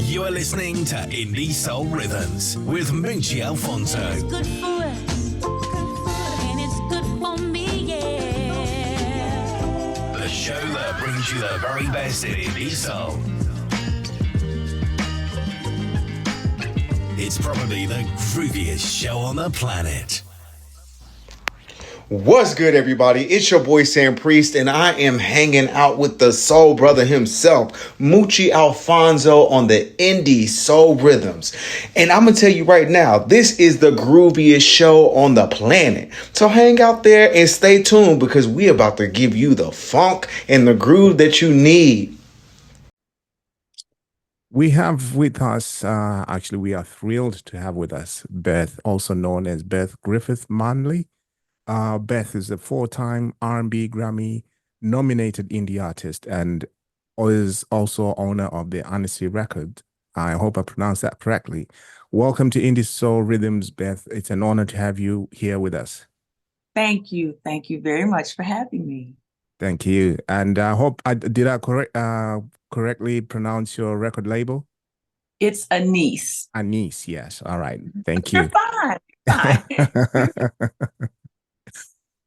You are listening to Indie Soul Rhythms with Moochie Alfonso. It's good for us, and it's good for me, yeah. The show that brings you the very best in Indie Soul. It's probably the grooviest show on the planet. What's good, everybody? It's your boy Sam Priest, and I am hanging out with the soul brother himself, Moochie Alfonso, on the Indie Soul Rhythms. And I'm gonna tell you right now, this is the grooviest show on the planet. So hang out there and stay tuned, because we about to give you the funk and the groove that you need. We have with us, actually, we are thrilled to have with us Beth, also known as Beth Griffith-Manley. Beth is a four-time R&B Grammy nominated indie artist and is also owner of the Honesty record. I hope I pronounced that correctly. Welcome to Indie Soul Rhythms, Beth. It's an honor to have you here with us. Thank you. Thank you very much for having me. Thank you. And I hope did I correctly pronounce your record label? It's Anise. Anise, yes. All right. Thank you. You're fine. Fine.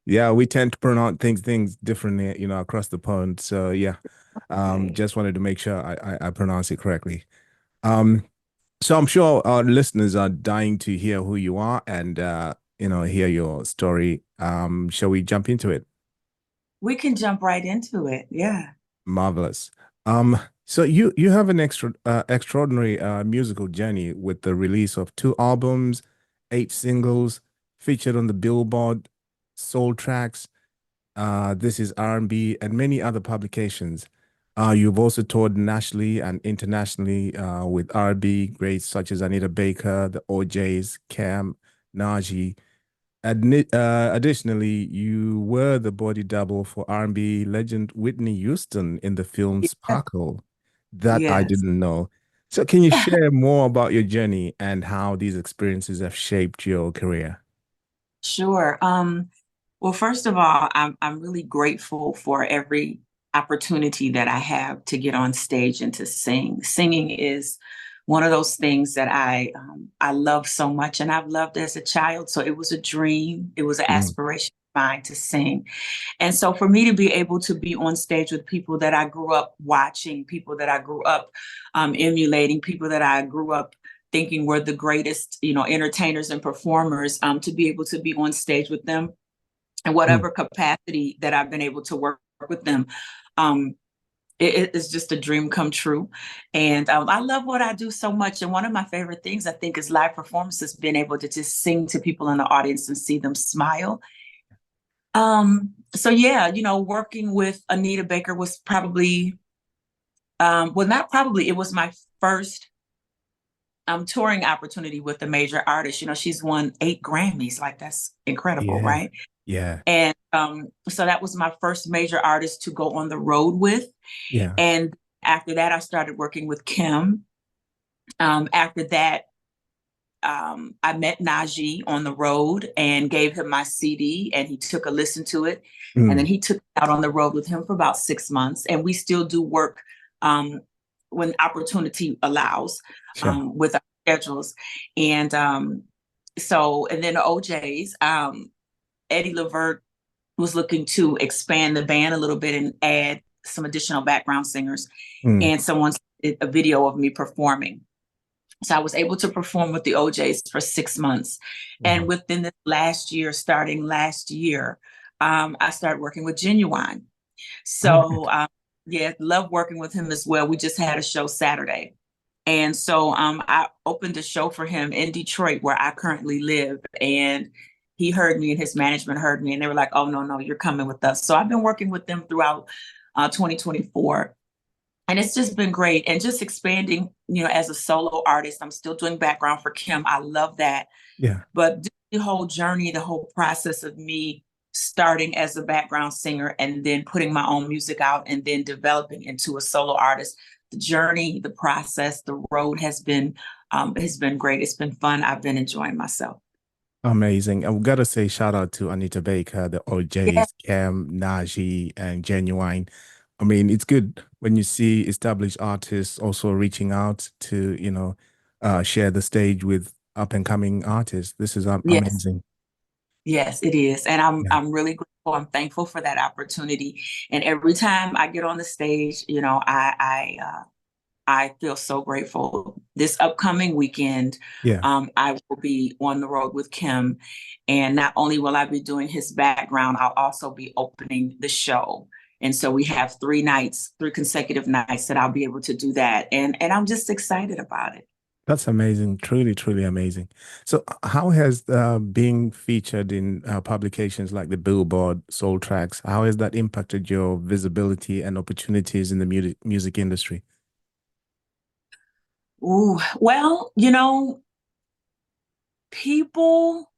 Yeah, we tend to pronounce things differently, across the pond. So yeah, Okay. just wanted to make sure I pronounce it correctly. So I'm sure our listeners are dying to hear who you are and hear your story. Shall we jump into it? We can jump right into it. Yeah. Marvelous. So you have an extraordinary musical journey with the release of 2 albums, 8 singles, featured on the Billboard, Soul Tracks, This Is R&B, and many other publications. You've also toured nationally and internationally with R&B greats such as Anita Baker, the OJs, Cam, Najee. Additionally, you were the body double for R&B legend Whitney Houston in the film Sparkle. That I Yes. didn't know. So can you share more about your journey and how these experiences have shaped your career? Sure. Well, first of all, I'm really grateful for every opportunity that I have to get on stage and to sing. Singing is one of those things that I love so much, and I've loved as a child. So it was a dream. It was an aspiration of mine to sing. And so for me to be able to be on stage with people that I grew up watching, people that I grew up emulating, people that I grew up thinking were the greatest, entertainers and performers, to be able to be on stage with them in whatever capacity that I've been able to work with them. It is just a dream come true. And I love what I do so much. And one of my favorite things, I think, is live performances, being able to just sing to people in the audience and see them smile. So yeah, working with Anita Baker was probably, it was my first touring opportunity with a major artist. She's won 8 Grammys. Like, that's incredible, Yeah. right? Yeah. And so that was my first major artist to go on the road with. Yeah. And after that, I started working with Kim. After that, I met Najee on the road and gave him my CD, and he took a listen to it. And then he took it out on the road with him for about 6 months. And we still do work when opportunity allows, Sure. with our schedules. And and then the OJs, Eddie Levert was looking to expand the band a little bit and add some additional background singers. And someone did a video of me performing. So I was able to perform with the OJs for 6 months. And within the starting last year, I started working with Genuine. So love working with him as well. We just had a show Saturday. And so I opened a show for him in Detroit, where I currently live. And he heard me, and his management heard me, and they were like, "Oh, no, you're coming with us." So I've been working with them throughout 2024. And it's just been great. And just expanding, as a solo artist. I'm still doing background for Kim. I love that. Yeah. But the whole journey, the whole process of me starting as a background singer and then putting my own music out and then developing into a solo artist, the journey, the process, the road has been great. It's been fun. I've been enjoying myself. Amazing. I've got to say shout out to Anita Baker, the OJs, Cam, Najee, and Genuine. I mean, it's good when you see established artists also reaching out to, share the stage with up and coming artists. This is Yes. amazing. Yes, it is. And Yeah. I'm really grateful. I'm thankful for that opportunity. And every time I get on the stage, I feel so grateful. This upcoming weekend, Yeah. I will be on the road with Kim. And not only will I be doing his background, I'll also be opening the show. And so we have 3 nights, 3 consecutive nights that I'll be able to do that. And I'm just excited about it. That's amazing. Truly, truly amazing. So, how has being featured in publications like the Billboard, Soul Tracks, how has that impacted your visibility and opportunities in the music industry? Ooh, well, people,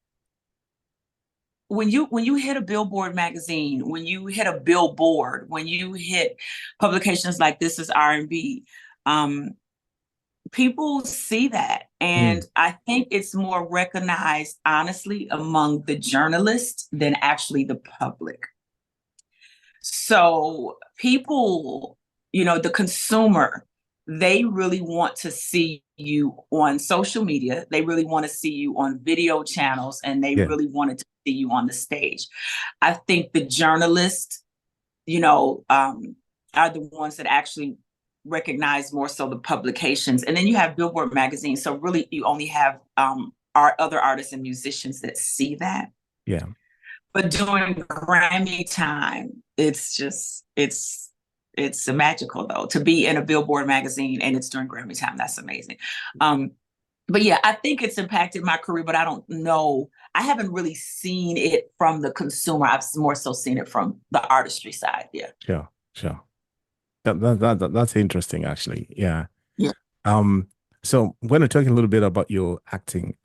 when you hit a Billboard magazine, when you hit a Billboard, when you hit publications like This Is R&B, people see that. Mm, And I think it's more recognized, honestly, among the journalists than actually the public. So people, the consumer, they really want to see you on social media. They really want to see you on video channels, and they yeah, really wanted to see you on the stage. I think the journalists, you know, um, are the ones that actually recognize more so the publications. And then you have Billboard magazine. So really you only have our other artists and musicians that see that. yeah. But during Grammy time, it's magical though to be in a Billboard magazine and it's during Grammy time. That's amazing. But yeah, I think it's impacted my career, but I don't know. I haven't really seen it from the consumer. I've more so seen it from the artistry side. Yeah. Sure, sure. That's interesting, actually. Yeah. Yeah. So when we're talking a little bit about your acting,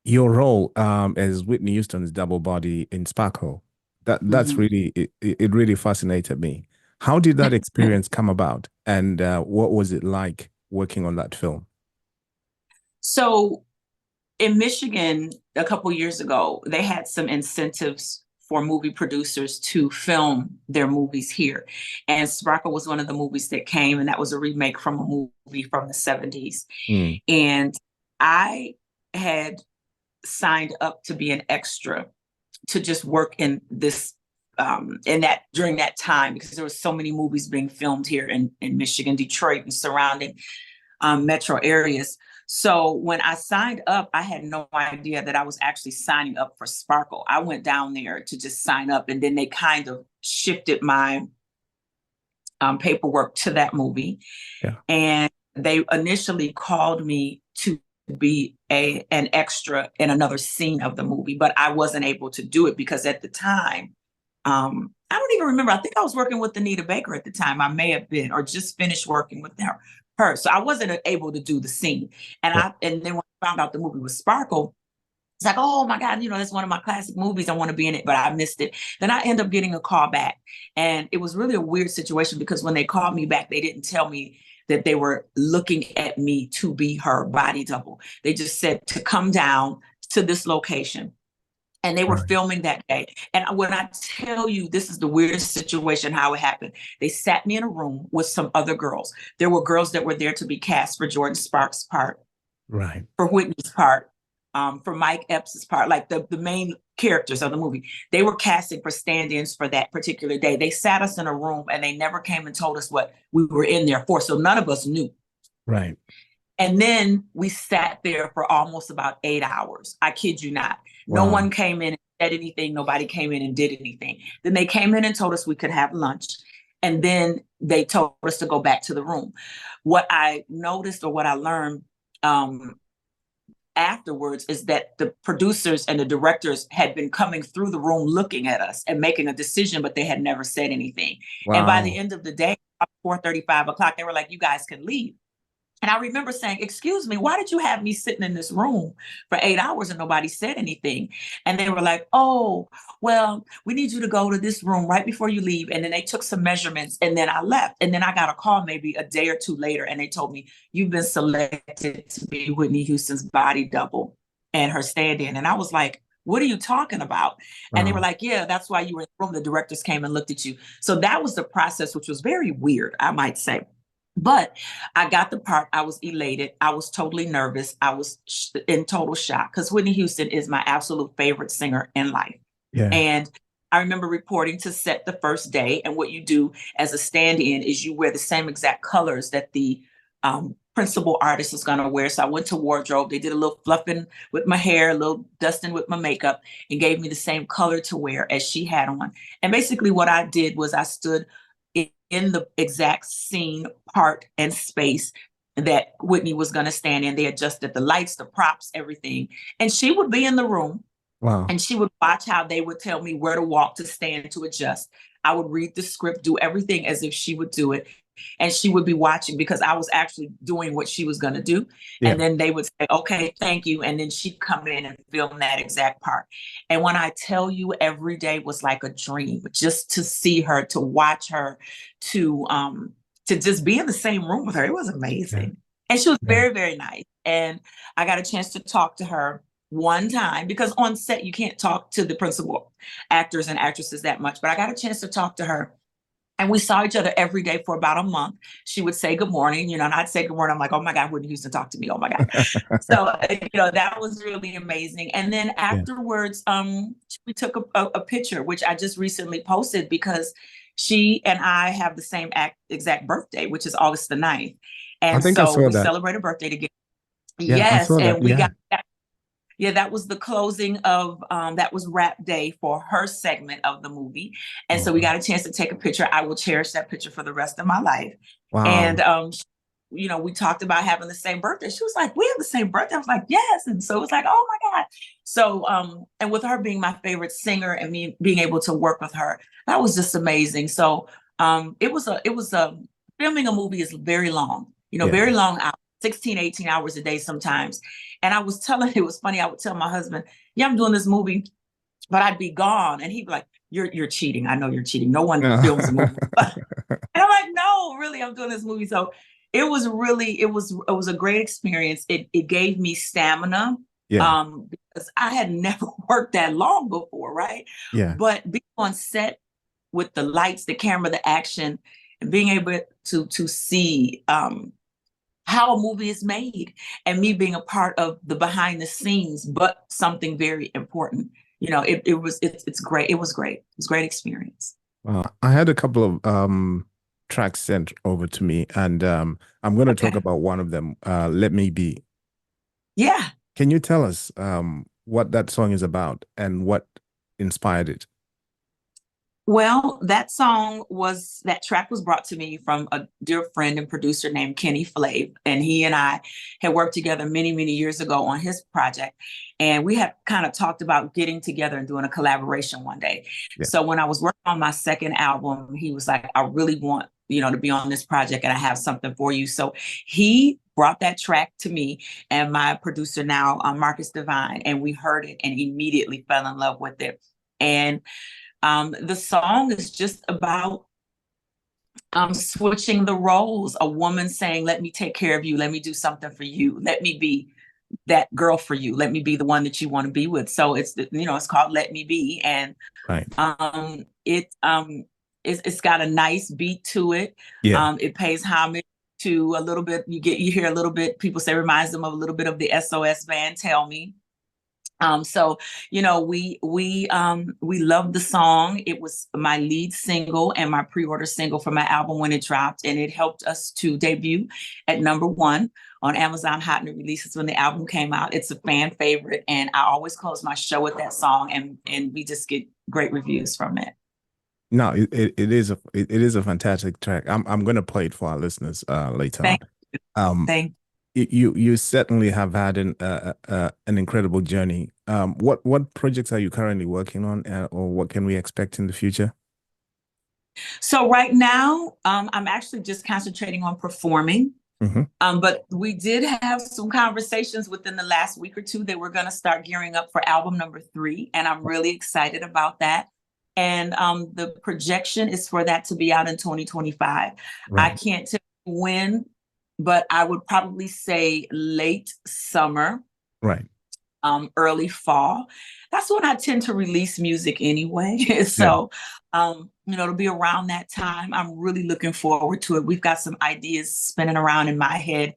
your role as Whitney Houston's double body in Sparkle, that's Mhm. really it really fascinated me. How did that experience come about, and what was it like working on that film? So in Michigan, a couple years ago, they had some incentives for movie producers to film their movies here. And Sparkle was one of the movies that came, and that was a remake from a movie from the 70s. Mm, And I had signed up to be an extra to just work in this in that during that time because there were so many movies being filmed here in Michigan, Detroit, and surrounding metro areas. So when I signed up, I had no idea that I was actually signing up for Sparkle. I went down there to just sign up, and then they kind of shifted my paperwork to that movie. yeah. And they initially called me to be an extra in another scene of the movie, but I wasn't able to do it because at the time, I don't even remember. I think I was working with Anita Baker at the time. I may have been, or just finished working with her. So I wasn't able to do the scene. Yeah. And then when I found out the movie was Sparkle, it's like, oh my God, that's one of my classic movies. I want to be in it, but I missed it. Then I end up getting a call back. And it was really a weird situation because when they called me back, they didn't tell me that they were looking at me to be her body double. They just said to come down to this location. And they were Right. filming that day. And when I tell you this is the weirdest situation, how it happened, they sat me in a room with some other girls. There were girls that were there to be cast for Jordan Sparks' part, Right. for Whitney's part, for Mike Epps' part, like the main characters of the movie. They were casting for stand-ins for that particular day. They sat us in a room and they never came and told us what we were in there for. So none of us knew. Right. And then we sat there for almost about 8 hours. I kid you not. No Wow. one came in and said anything. Nobody came in and did anything. Then they came in and told us we could have lunch. And then they told us to go back to the room. What I noticed or what I learned afterwards is that the producers and the directors had been coming through the room looking at us and making a decision, but they had never said anything. And by the Wow. end of the day, 4:30, 5 o'clock, they were like, you guys can leave. And I remember saying, excuse me, why did you have me sitting in this room for 8 hours and nobody said anything? And they were like, oh, well, we need you to go to this room right before you leave. And then they took some measurements and then I left. And then I got a call maybe a day or two later and they told me, you've been selected to be Whitney Houston's body double and her stand-in. And I was like, what are you talking about? And they were Uh-huh. like, yeah, that's why you were in the room. The directors came and looked at you. So that was the process, which was very weird, I might say. But I got the part. I was elated. I was totally nervous. I was in total shock because Whitney Houston is my absolute favorite singer in life. Yeah. And I remember reporting to set the first day. And what you do as a stand-in is you wear the same exact colors that the principal artist is going to wear. So I went to wardrobe. They did a little fluffing with my hair, a little dusting with my makeup, and gave me the same color to wear as she had on. And basically what I did was I stood in the exact scene, part, and space that Whitney was going to stand in. They adjusted the lights, the props, everything. And she would be in the room Wow. and she would watch how they would tell me where to walk, to stand, to adjust. I would read the script, do everything as if she would do it. And she would be watching because I was actually doing what she was going to do. Yeah. And then they would say, okay, thank you. And then she'd come in and film that exact part. And when I tell you, every day was like a dream, just to see her, to watch her, to just be in the same room with her. It was amazing. And she was very, very nice. And I got a chance to talk to her one time because on set, you can't talk to the principal actors and actresses that much, but I got a chance to talk to her. And we saw each other every day for about a month. She would say good morning, and I'd say good morning. I'm like, oh my God, Whitney Houston talked to me. Oh my God. So, that was really amazing. And then afterwards, we took a picture, which I just recently posted because she and I have the same exact birthday, which is August the 9th. I And think I so saw we that. celebrate a birthday together. Yeah, I Yes. saw that. And we Yeah. got that. Yeah, that was the closing of that was wrap day for her segment of the movie. And so we got a chance to take a picture. I will cherish that picture for the rest of my life. Wow. And we talked about having the same birthday. She was like, we have the same birthday. I was like, yes. And so it was like, oh my God. So and with her being my favorite singer and me being able to work with her, that was just amazing. So it was a filming a movie is very long, very long hours, 16, 18 hours a day sometimes. And I was telling, it was funny, I would tell my husband, yeah, I'm doing this movie, but I'd be gone. And he'd be like, you're cheating. I know you're cheating. No one films a movie. And I'm like, no, really, I'm doing this movie. So it was really, it was a great experience. It gave me stamina. Because I had never worked that long before, right? Yeah. But being on set with the lights, the camera, the action, and being able to see how a movie is made and me being a part of the behind the scenes, but something very important. It's great. It was great. It was a great experience. I had a couple of tracks sent over to me, and I'm going to talk about one of them, Let Me Be. Yeah. Can you tell us what that song is about and what inspired it? Well, that track was brought to me from a dear friend and producer named Kenny Flav. And he and I had worked together many, many years ago on his project. And we had kind of talked about getting together and doing a collaboration one day. Yeah. So when I was working on my second album, he was like, I really want, to be on this project and I have something for you. So he brought that track to me and my producer now, Marcus Divine, and we heard it and immediately fell in love with it. And the song is just about switching the roles. A woman saying, let me take care of you. Let me do something for you. Let me be that girl for you. Let me be the one that you want to be with. So it's called Let Me Be. And it's got a nice beat to it. Yeah. It pays homage to a little bit. You hear a little bit, people say reminds them of a little bit of the SOS band, Tell Me. So, we loved the song. It was my lead single and my pre-order single for my album when it dropped, and it helped us to debut at #1 on Amazon Hot New Releases when the album came out. It's a fan favorite, and I always close my show with that song, and we just get great reviews from it. No, it is a fantastic track. I'm going to play it for our listeners later on. Thank you certainly have had an incredible journey. What projects are you currently working on, or what can we expect in the future? So right now, I'm actually just concentrating on performing. But we did have some conversations within the last week or two that we're going to start gearing up for album number 3, and I'm really excited about that. And the projection is for that to be out in 2025. I can't tell you when, but I would probably say late summer. Right. early fall. That's when I tend to release music anyway. So, it'll be around that time. I'm really looking forward to it. We've got some ideas spinning around in my head.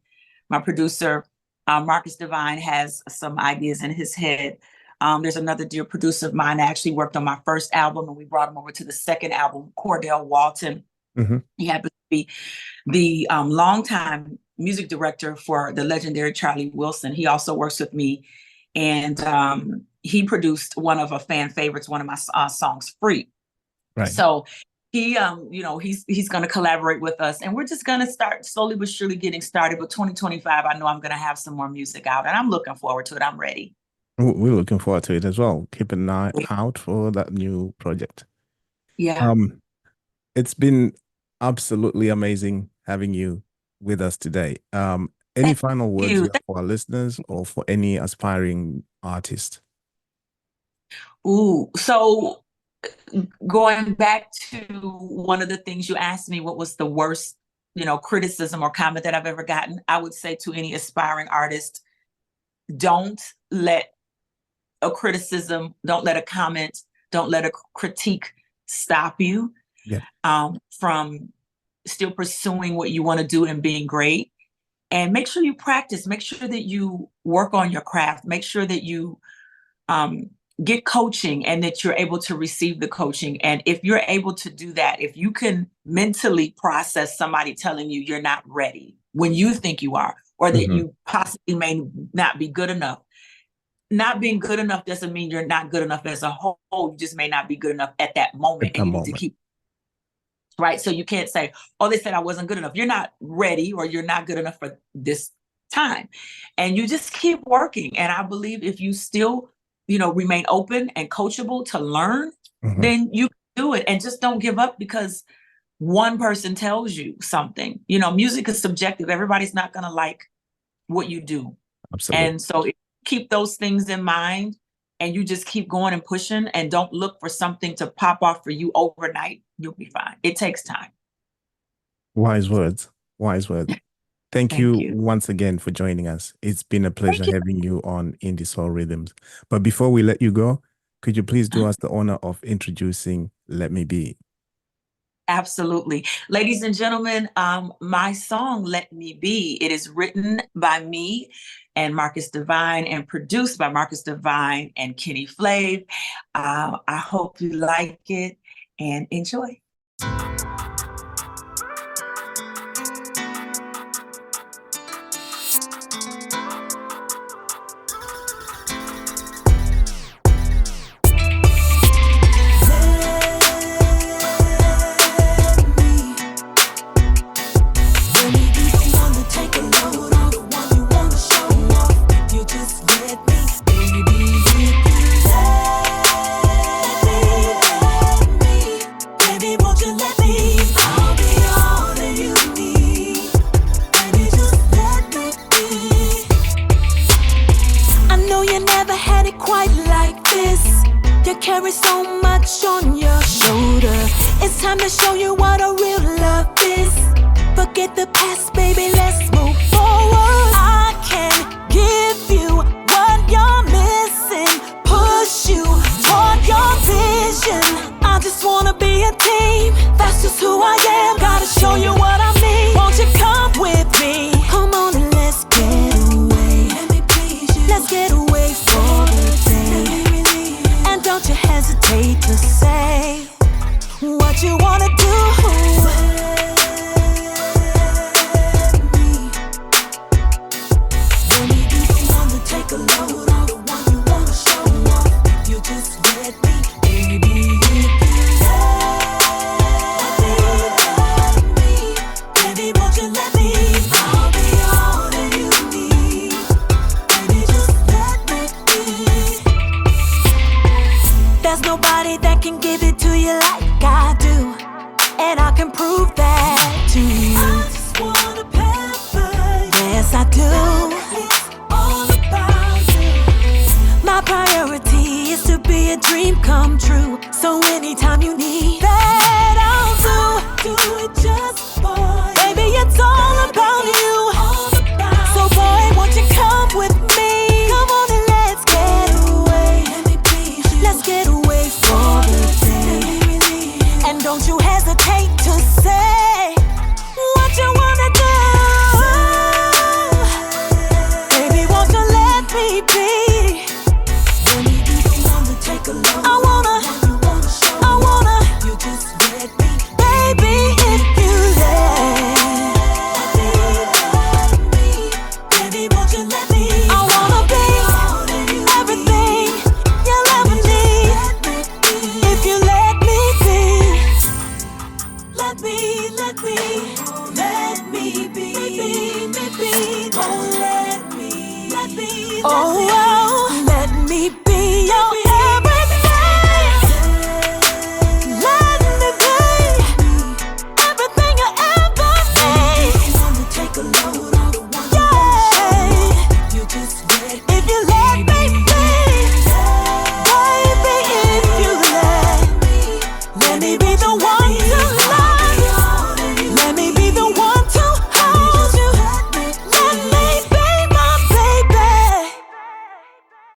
My producer, Marcus Divine, has some ideas in his head. There's another dear producer of mine that actually worked on my first album, and we brought him over to the second album, Cordell Walton. He happens to be the longtime music director for the legendary Charlie Wilson. He also works with me, and he produced one of a fan favorites, one of my songs, Free. Right. So he, he's going to collaborate with us, and we're just going to start slowly but surely getting started. But 2025, I know I'm going to have some more music out, and I'm looking forward to it. I'm ready. We're looking forward to it as well. Keep an eye out for that new project. Yeah. It's been absolutely amazing having you with us today. Any final words you have for our listeners or for any aspiring artist? So going back to one of the things you asked me, what was the worst, criticism or comment that I've ever gotten? I would say to any aspiring artist, don't let a criticism, don't let a comment, don't let a critique stop you from still pursuing what you want to do and being great. And make sure you practice, make sure that you work on your craft, make sure that you get coaching and that you're able to receive the coaching. And if you're able to do that, if you can mentally process somebody telling you you're not ready when you think you are, or that you possibly may not be good enough. Not being good enough doesn't mean you're not good enough as a whole. You just may not be good enough at that moment. And you need to keep, right? So you can't say, oh, they said I wasn't good enough. You're not ready, or you're not good enough for this time. And you just keep working. And I believe if you still, remain open and coachable to learn, then you can do it. And just don't give up because one person tells you something. Music is subjective. Everybody's not going to like what you do. Absolutely. And so keep those things in mind, and you just keep going and pushing, and don't look for something to pop off for you overnight. You'll be fine. It takes time. Wise words. Thank you once again for joining us. It's been a pleasure having you on Indie Soul Rhythms. But before we let you go, could you please do us the honor of introducing Let Me Be? Absolutely. Ladies and gentlemen, my song, Let Me Be, it is written by me and Marcus Divine and produced by Marcus Divine and Kenny Flave. I hope you like it and enjoy. Carry so much on your shoulder. It's time to show you what a real love is. Forget the past, baby, let's move forward. I can give you what you're missing, push you toward your vision. I just wanna be a team, that's just who I am. Gotta show you what I mean. Won't you come with me? Come on and let's get away. Let me please you. Let's get away for the day. Don't you hesitate to say what you wanna do. Let me be the one to take a load off, the one you wanna show off. If you just let me, baby, if you let me, baby, won't you let me? I'll be all that you need. Baby, just let me be. There's nobody that can give it to you like I do, and I can prove that to you. I just wanna pamper you. Yes, I do. It's all about you. My priority is to be a dream come true. So anytime you need that, I'll do it just for you. Baby, it's all about you. So boy, won't you come with me? Come on and let's get Oh,